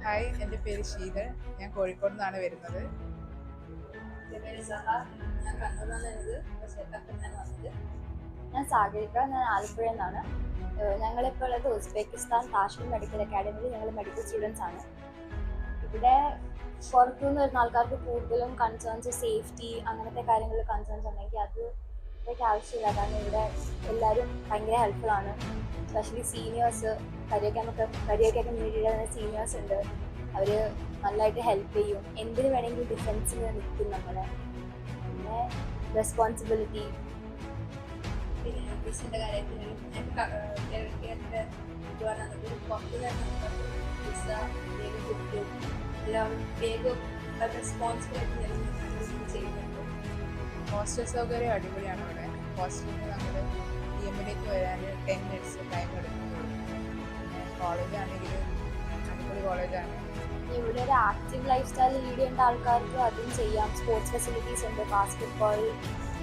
Hi, എൻ്റെ പേര് ശീതൾ. ഞാൻ കോഴിക്കോട് നിന്നാണ് വരുന്നത്. എൻ്റെ പേര് സഹ. ഞാൻ കണ്ണൂരിൽ നിന്നാണ് വരുന്നത്. പക്ഷേ കണ്ണൂരിലാണ് വന്നത്. ഞാൻ സാഗരിക. ഞാൻ ആലപ്പുഴയിൽ നിന്നാണ്. ഞങ്ങളിപ്പോൾ ഉള്ളത് ഉസ്ബെക്കിസ്ഥാൻ താഷ്കന്റ് മെഡിക്കൽ അക്കാഡമിയിൽ. ഞങ്ങൾ മെഡിക്കൽ സ്റ്റുഡൻസ് ആണ്. ഇവിടെ പുറത്തുനിന്ന് വരുന്ന ആൾക്കാർക്ക് കൂടുതലും കൺസേൺസ് സേഫ്റ്റി അങ്ങനത്തെ കാര്യങ്ങളിൽ കൺസേൺസ് ഉണ്ടെങ്കിൽ അത് ഇവയ്ക്ക് ആവശ്യമില്ല. കാരണം ഇവിടെ എല്ലാവരും ഭയങ്കര ഹെൽപ്ഫുൾ ആണ്. സ്പെഷ്യലി സീനിയേഴ്സ്, കരിയർ കമ്മ്യൂണിറ്റിയുടെ തന്നെ സീനിയേഴ്സ് ഉണ്ട്. അവർ നല്ലതായിട്ട് ഹെൽപ്പ് ചെയ്യും. എന്തിനു വേണമെങ്കിലും ഡിഫൻസിന് നിൽക്കും നമ്മളെ. പിന്നെ റെസ്പോൺസിബിലിറ്റി, പിന്നെ വിസയുടെ കാര്യത്തിൽ വിസ വേഗം കിട്ടും. എല്ലാവരും വേഗം റെസ്പോൺസിബിലിറ്റി ചെയ്യുന്നുണ്ട്. ഹോസ്റ്റൽ സൗകര്യം അടിപൊളിയാണ് ഇവിടെ. ഹോസ്റ്റലിൽ നമ്മൾ DMലേക്ക് വരാൻ 10 മിനിറ്റ്സ് ടൈം എടുക്കുന്നുള്ളൂ. പിന്നെ കോളേജാണെങ്കിൽ അടിപൊളി കോളേജാണ്. ഇവിടെ ഒരു ആക്റ്റീവ് ലൈഫ് സ്റ്റൈൽ ലീഡ് ചെയ്യേണ്ട ആൾക്കാർക്ക് അതും ചെയ്യാം. സ്പോർട്സ് ഫെസിലിറ്റീസ് ഉണ്ട്. ബാസ്കറ്റ്ബോൾ,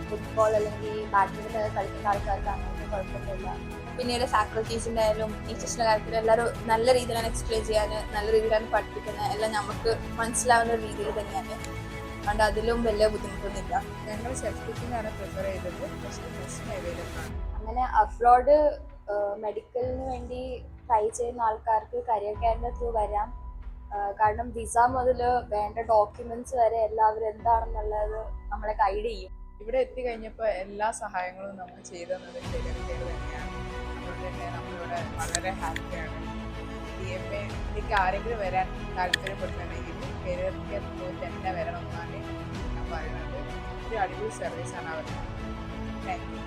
ഫുട്ബോൾ അല്ലെങ്കിൽ ബാഡ്മിൻ്റൺ കളിക്കുന്ന ആൾക്കാർക്ക് അങ്ങനത്തെ കുഴപ്പമൊന്നുമില്ല. പിന്നീട് ഫാക്കൽറ്റീസിൻ്റെ ആയാലും ടീച്ചേഴ്സിൻ്റെ കാര്യത്തിൽ എല്ലാവരും നല്ല രീതിയിലാണ് എക്സ്പ്ലെയിൻ ചെയ്യാൻ, നല്ല രീതിയിലാണ് പഠിപ്പിക്കുന്നത്. എല്ലാം നമുക്ക് മനസ്സിലാവുന്ന രീതിയിൽ തന്നെയാണ്. അതുകൊണ്ട് അതിലും വലിയ ബുദ്ധിമുട്ടൊന്നുമില്ല. ഞങ്ങൾ സെൽഫ് കുക്കിംഗാണ് പ്രിഫർ ചെയ്തത്. പക്ഷേ ബെസ്റ്റ് അവൈലബിൾ ആണ്. അങ്ങനെ അബ്രോഡ് മെഡിക്കലിന് വേണ്ടി ട്രൈ ചെയ്യുന്ന ആൾക്കാർക്ക് കരിയർ കെയറിൻ്റെ ത്രൂ വരാം. കാരണം വിസ മുതൽ വേണ്ട ഡോക്യുമെന്റ്സ് വരെ എല്ലാവരും എന്താണെന്നുള്ളത് നമ്മളെ ഗൈഡ് ചെയ്യും. ഇവിടെ എത്തിക്കഴിഞ്ഞപ്പോൾ എല്ലാ സഹായങ്ങളും നമ്മൾ ചെയ്തു തന്നത് കരിയർ കെയർ തന്നെയാണ്. അതുകൊണ്ട് തന്നെ നമ്മളിവിടെ വളരെ ഹാപ്പിയാണ്. DMAയിലേക്ക് ആരെങ്കിലും വരാൻ താല്പര്യപ്പെടുന്നുണ്ടെങ്കിൽ കരിയർ കെയർ ത്രൂ തന്നെ വരണം എന്നാണ് ഞാൻ പറയുന്നത്. ഒരു അടിപൊളി സർവീസാണ് അവർക്ക്. Thank you.